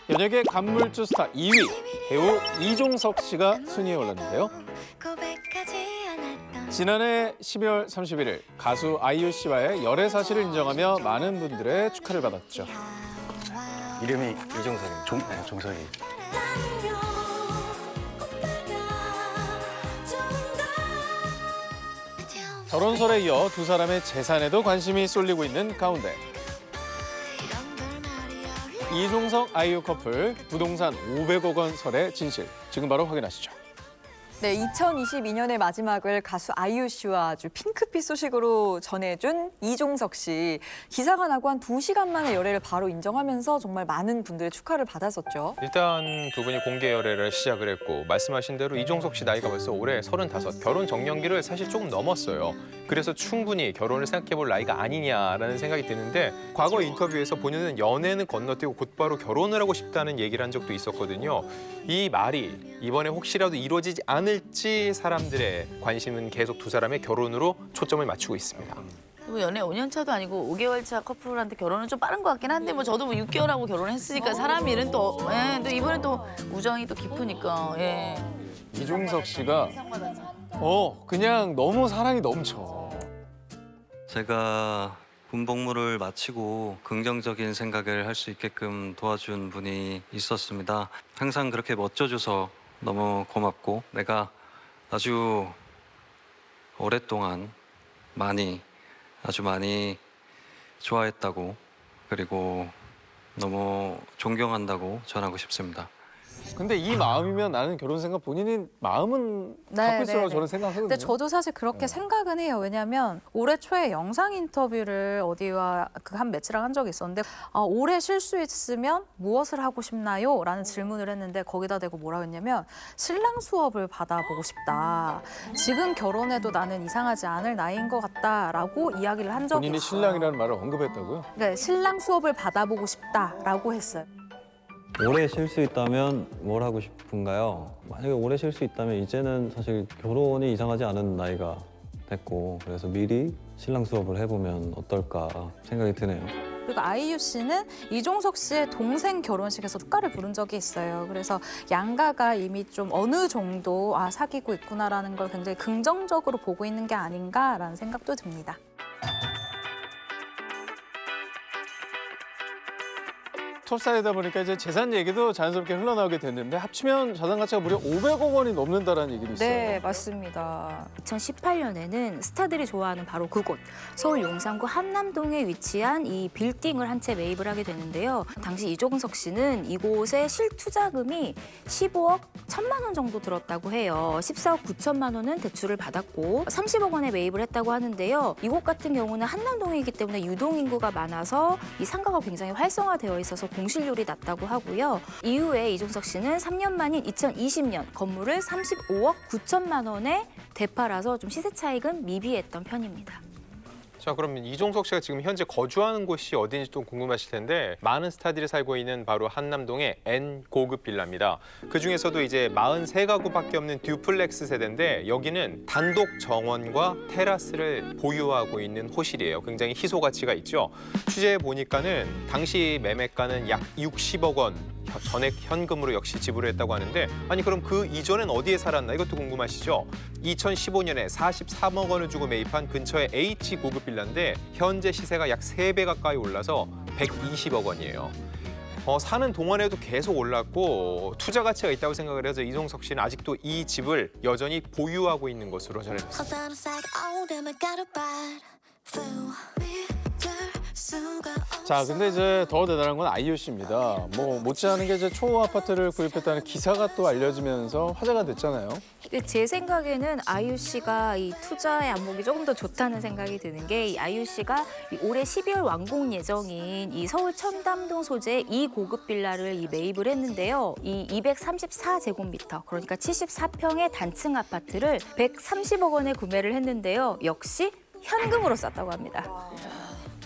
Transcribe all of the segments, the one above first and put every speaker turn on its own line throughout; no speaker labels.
연예계 간물주 스타 2위 배우 이종석 씨가 순위에 올랐는데요. 지난해 12월 31일 가수 아이유 씨와의 열애 사실을 인정하며 많은 분들의 축하를 받았죠.
이름이 이종석입니다. 종석이.
결혼설에 이어 두 사람의 재산에도 관심이 쏠리고 있는 가운데 이종석 아이유 커플 부동산 500억 원 설의 진실 지금 바로 확인하시죠.
네, 2022년의 마지막을 가수 아이유 씨와 아주 핑크빛 소식으로 전해준 이종석 씨. 기사가 나고 한 2시간 만에 열애를 바로 인정하면서 정말 많은 분들의 축하를 받았었죠.
일단 두 분이 공개 열애를 시작을 했고 말씀하신 대로 이종석 씨 나이가 벌써 올해 35, 결혼 정년기를 사실 조금 넘었어요. 그래서 충분히 결혼을 생각해볼 나이가 아니냐라는 생각이 드는데 과거 인터뷰에서 본인은 연애는 건너뛰고 곧바로 결혼을 하고 싶다는 얘기를 한 적도 있었거든요. 이 말이 이번에 혹시라도 이루어지지 않을지 사람들의 관심은 계속 두 사람의 결혼으로 초점을 맞추고 있습니다.
뭐 연애 5년 차도 아니고 5개월 차 커플한테 결혼은 좀 빠른 것 같긴 한데 뭐 저도 뭐 6개월하고 결혼했으니까 사람 일은 또, 또 이번엔 또 우정이 또 깊으니까. 예.
이종석 씨가 그냥 너무 사랑이 넘쳐.
제가 군복무를 마치고 긍정적인 생각을 할 수 있게끔 도와준 분이 있었습니다. 항상 그렇게 멋져줘서 너무 고맙고 내가 아주 오랫동안 아주 많이 좋아했다고 그리고 너무 존경한다고 전하고 싶습니다.
근데 이 마음이면 나는 결혼 생각 본인이 마음은 갖고 있어요. 저는 생각하거든요.
근데 저도 사실 그렇게 생각은 해요. 왜냐하면 올해 초에 영상 인터뷰를 어디와 그 한 매체랑 한 적이 있었는데 올해 쉴 수 있으면 무엇을 하고 싶나요? 라는 질문을 했는데 거기다 대고 뭐라고 했냐면 신랑 수업을 받아보고 싶다. 지금 결혼해도 나는 이상하지 않을 나이인 것 같다라고 이야기를 한 적이
본인이
있어요.
신랑이라는 말을 언급했다고요?
네, 신랑 수업을 받아보고 싶다라고 했어요.
오래 쉴 수 있다면 뭘 하고 싶은가요? 만약에 오래 쉴 수 있다면 이제는 사실 결혼이 이상하지 않은 나이가 됐고 그래서 미리 신랑 수업을 해보면 어떨까 생각이 드네요.
그리고 아이유 씨는 이종석 씨의 동생 결혼식에서 축가를 부른 적이 있어요. 그래서 양가가 이미 좀 어느 정도 사귀고 있구나라는 걸 굉장히 긍정적으로 보고 있는 게 아닌가라는 생각도 듭니다.
톱사이다 보니까 이제 재산 얘기도 자연스럽게 흘러나오게 됐는데 합치면 자산 가치가 무려 500억 원이 넘는다라는 얘기도 있어요.
네, 맞습니다.
2018년에는 스타들이 좋아하는 바로 그곳 서울 용산구 한남동에 위치한 이 빌딩을 한 채 매입을 하게 되는데요. 당시 이종석 씨는 이곳의 실투자금이 15억 1천만 원 정도 들었다고 해요. 14억 9천만 원은 대출을 받았고 30억 원에 매입을 했다고 하는데요. 이곳 같은 경우는 한남동이기 때문에 유동인구가 많아서 이 상가가 굉장히 활성화되어 있어서 공실률이 낮다고 하고요. 이후에 이종석 씨는 3년 만인 2020년 건물을 35억 9천만 원에 되팔아서 좀 시세 차익은 미비했던 편입니다.
자, 그러면 이종석 씨가 지금 현재 거주하는 곳이 어딘지 좀 궁금하실 텐데 많은 스타들이 살고 있는 바로 한남동의 N 고급 빌라입니다. 그중에서도 이제 43가구밖에 없는 듀플렉스 세대인데 여기는 단독 정원과 테라스를 보유하고 있는 호실이에요. 굉장히 희소 가치가 있죠. 취재해 보니까는 당시 매매가는 약 60억 원. 전액 현금으로 역시 지불을 했다고 하는데 아니 그럼 그 이전엔 어디에 살았나 이것도 궁금하시죠? 2015년에 43억 원을 주고 매입한 근처의 H 고급 빌라인데 현재 시세가 약 3배 가까이 올라서 120억 원이에요. 사는 동안에도 계속 올랐고 투자 가치가 있다고 생각을 해서 이종석 씨는 아직도 이 집을 여전히 보유하고 있는 것으로 전해졌습니다.
자, 근데 이제 더 대단한 건 아이유 씨입니다. 뭐 못지않은 게 이제 초호 아파트를 구입했다는 기사가 또 알려지면서 화제가 됐잖아요.
제 생각에는 아이유 씨가 이 투자의 안목이 조금 더 좋다는 생각이 드는 게 이 아이유 씨가 올해 12월 완공 예정인 이 서울 청담동 소재 이 고급 빌라를 매입을 했는데요. 이 234제곱미터 그러니까 74평의 단층 아파트를 130억 원에 구매를 했는데요. 역시 현금으로 쌌다고 합니다.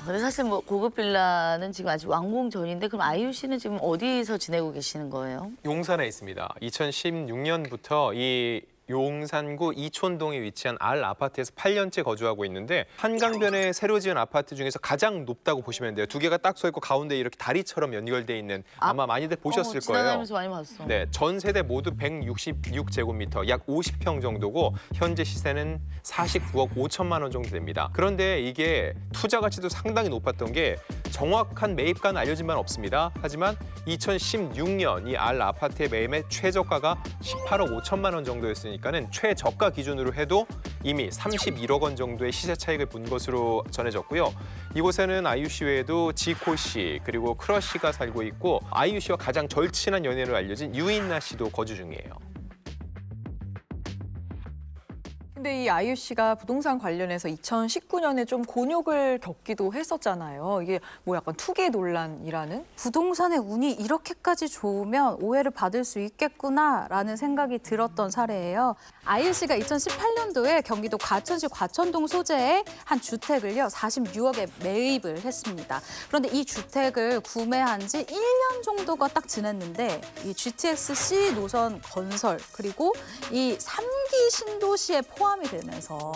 근데 사실 뭐 고급 빌라는 지금 아직 완공 전인데 그럼 아이유 씨는 지금 어디서 지내고 계시는 거예요?
용산에 있습니다. 2016년부터 이 용산구 이촌동에 위치한 알 아파트에서 8년째 거주하고 있는데 한강변에 새로 지은 아파트 중에서 가장 높다고 보시면 돼요. 두 개가 딱 서 있고 가운데 이렇게 다리처럼 연결돼 있는 아마 많이들 보셨을 거예요.
지나다니면서 많이 봤어.
네, 전 세대 모두 166제곱미터, 약 50평 정도고 현재 시세는 49억 5천만 원 정도 됩니다. 그런데 이게 투자 가치도 상당히 높았던 게 정확한 매입가는 알려진 바는 없습니다. 하지만 2016년 이 알 아파트의 매매 최저가가 18억 5천만 원 정도였으니까는 최저가 기준으로 해도 이미 31억 원 정도의 시세 차익을 본 것으로 전해졌고요. 이곳에는 아이유 씨 외에도 지코 씨 그리고 크러쉬가 살고 있고 아이유 씨와 가장 절친한 연인으로 알려진 유인나 씨도 거주 중이에요.
근데 이 아이유 씨가 부동산 관련해서 2019년에 좀 곤욕을 겪기도 했었잖아요. 이게 뭐 약간 투기 논란이라는?
부동산의 운이 이렇게까지 좋으면 오해를 받을 수 있겠구나라는 생각이 들었던 사례예요. 아이유 씨가 2018년도에 경기도 과천시 과천동 소재의 한 주택을요 46억에 매입을 했습니다. 그런데 이 주택을 구매한 지 1년 정도가 딱 지났는데 이 GTX-C 노선 건설 그리고 이 3기 신도시에 포함이 되면서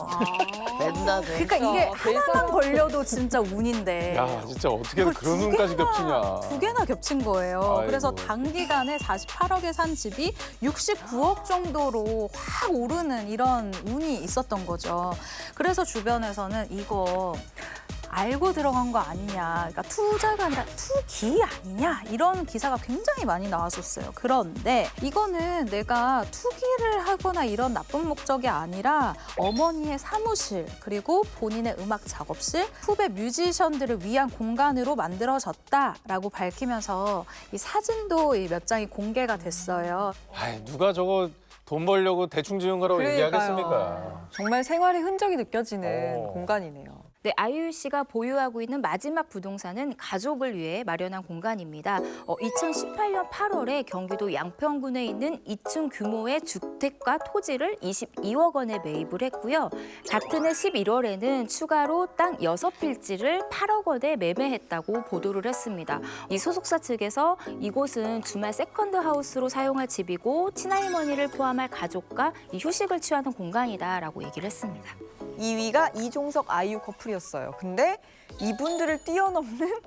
된다, 돼.
그러니까 이게 하나만 걸려도 진짜 운인데
야, 진짜 어떻게
이걸
그런
두
운까지
개나,
겹치냐.
두 개나 겹친 거예요.
아이고.
그래서 단기간에 48억에 산 집이 69억 정도로 확 오르는 이런 운이 있었던 거죠. 그래서 주변에서는 이거 알고 들어간 거 아니냐, 그러니까 투자가 아니라 투기 아니냐 이런 기사가 굉장히 많이 나왔었어요. 그런데 이거는 내가 투기를 하거나 이런 나쁜 목적이 아니라 어머니의 사무실 그리고 본인의 음악 작업실, 후배 뮤지션들을 위한 공간으로 만들어졌다라고 밝히면서 이 사진도 몇 장이 공개가 됐어요.
아이, 누가 저거 돈 벌려고 대충 지은 거라고 얘기하겠습니까?
정말 생활의 흔적이 느껴지는
어.
공간이네요.
네, 아이유 씨가 보유하고 있는 마지막 부동산은 가족을 위해 마련한 공간입니다. 2018년 8월에 경기도 양평군에 있는 2층 규모의 주택과 토지를 22억 원에 매입을 했고요. 같은 해 11월에는 추가로 땅 6필지를 8억 원에 매매했다고 보도를 했습니다. 이 소속사 측에서 이곳은 주말 세컨드 하우스로 사용할 집이고 친할머니를 포함할 가족과 이 휴식을 취하는 공간이다라고 얘기를 했습니다.
2위가 이종석 아이유 커플이었어요. 근데 이분들을 뛰어넘는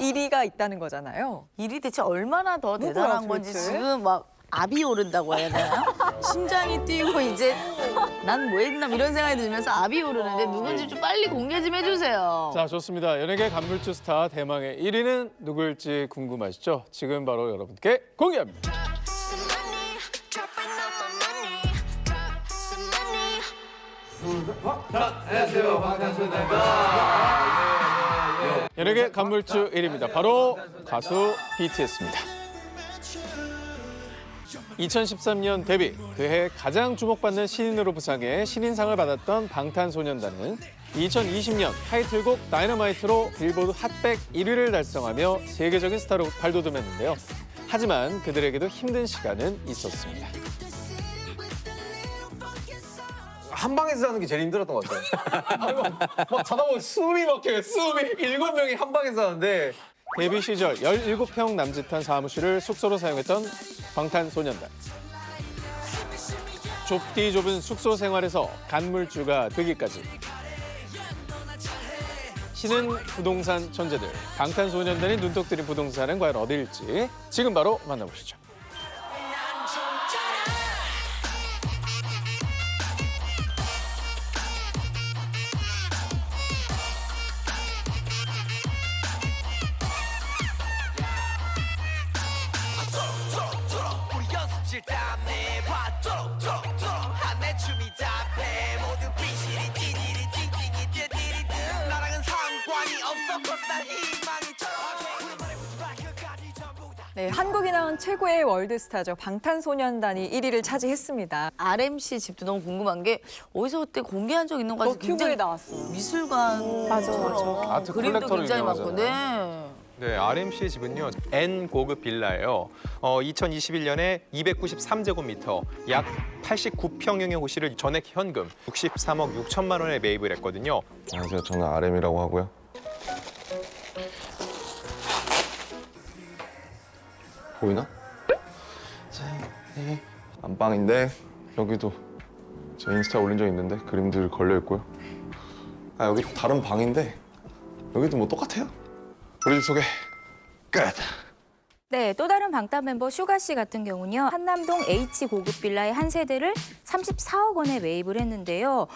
1위가 있다는 거잖아요.
일이 대체 얼마나 더
누구야,
대단한 건지
도대체?
지금 막 압이 오른다고 해야 되나요? 심장이 뛰고 이제 난 뭐 했나 이런 생각이 들면서 압이 오르는데 누군지 좀 빨리 공개 좀 해주세요.
자, 좋습니다. 연예계 간물주 스타 대망의 1위는 누구일지 궁금하시죠? 지금 바로 여러분께 공개합니다. 안녕하세요, 방탄소년단입니다. 연예계 간물주 1위입니다. 바로 가수 BTS입니다. 2013년 데뷔, 그해 가장 주목받는 신인으로 부상해 신인상을 받았던 방탄소년단은 2020년 타이틀곡 다이너마이트로 빌보드 핫백 1위를 달성하며 세계적인 스타로 발돋움했는데요. 하지만 그들에게도 힘든 시간은 있었습니다.
한 방에서 자는 게 제일 힘들었던 것 같아요.
막 자다 보면 숨이 막혀요. 숨이
7명이 한 방에서 자는데
데뷔 시절 17평 남짓한 사무실을 숙소로 사용했던 방탄소년단. 좁디 좁은 숙소 생활에서 간물주가 되기까지. 신은 부동산 천재들. 방탄소년단이 눈독 들인 부동산은 과연 어디일지 지금 바로 만나보시죠.
네, 한국이 낳은 최고의 월드스타죠. 방탄소년단이 1위를 차지했습니다.
RMC 집도 너무 궁금한 게 어디서 그때 공개한 적 있는 거 같아요.
너튜브에 나왔어요.
미술관처럼
아트
그림도
컬렉터로
굉장히 많고.
유명하잖아요.
네.
네, RMC의 집은요, N 고급 빌라예요. 2021년에 293제곱미터, 약 89평형의 호실을 전액 현금 63억 6천만 원에 매입을 했거든요.
안녕하세요. 저는 RM이라고 하고요. 보이나? 안방인데 여기도 제 인스타에 올린 적 있는데 그림들 걸려 있고요. 아, 여기 다른 방인데 여기도 뭐 똑같아요. 우리 집 소개 끝.
네, 또 다른 방탄 멤버 슈가 씨 같은 경우는요. 한남동 H 고급 빌라의 한 세대를 34억 원에 매입을 했는데요.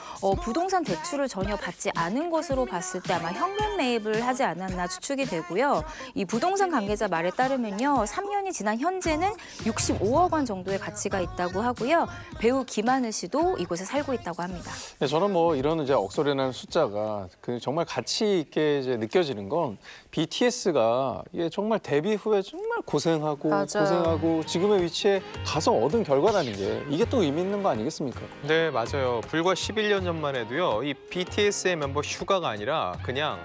부동산 대출을 전혀 받지 않은 것으로 봤을 때 아마 현금 매입을 하지 않았나 추측이 되고요. 이 부동산 관계자 말에 따르면요. 3년이 지난 현재는 65억 원 정도의 가치가 있다고 하고요. 배우 김하늘 씨도 이곳에 살고 있다고 합니다.
네, 저는 뭐 이런 이제 억소리나는 숫자가 그 정말 가치 있게 이제 느껴지는 건 BTS가 이게 정말 데뷔 후에 정말 고생하고
맞아요.
고생하고 지금의 위치에 가서 얻은 결과라는 게 이게 또 의미 있는 거 아니겠습니까?
네, 맞아요. 불과 11년 전만 해도요. 이 BTS의 멤버 슈가가 아니라 그냥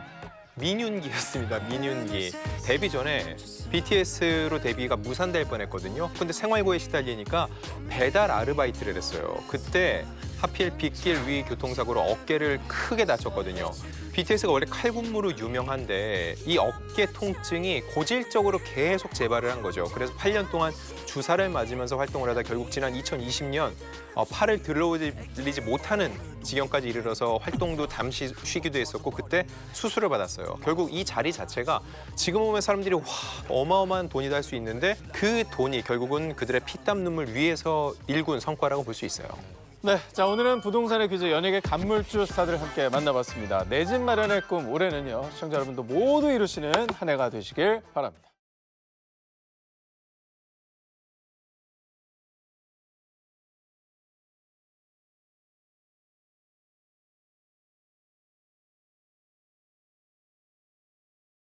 민윤기였습니다. 민윤기. 데뷔 전에 BTS로 데뷔가 무산될 뻔했거든요. 근데 생활고에 시달리니까 배달 아르바이트를 했어요. 그때 하필 빗길 위 교통사고로 어깨를 크게 다쳤거든요. BTS가 원래 칼군무로 유명한데 이 어깨 통증이 고질적으로 계속 재발을 한 거죠. 그래서 8년 동안 주사를 맞으면서 활동을 하다 결국 지난 2020년 팔을 들어올리지 못하는 지경까지 이르러서 활동도 잠시 쉬기도 했었고 그때 수술을 받았어요. 결국 이 자리 자체가 지금 보면 사람들이 와 어마어마한 돈이다 할 수 있는데 그 돈이 결국은 그들의 피땀 눈물 위에서 일군 성과라고 볼 수 있어요.
네, 자 오늘은 부동산의 귀재 연예계 간물주 스타들을 함께 만나봤습니다. 내 집 마련의 꿈 올해는요 시청자 여러분도 모두 이루시는 한 해가 되시길 바랍니다.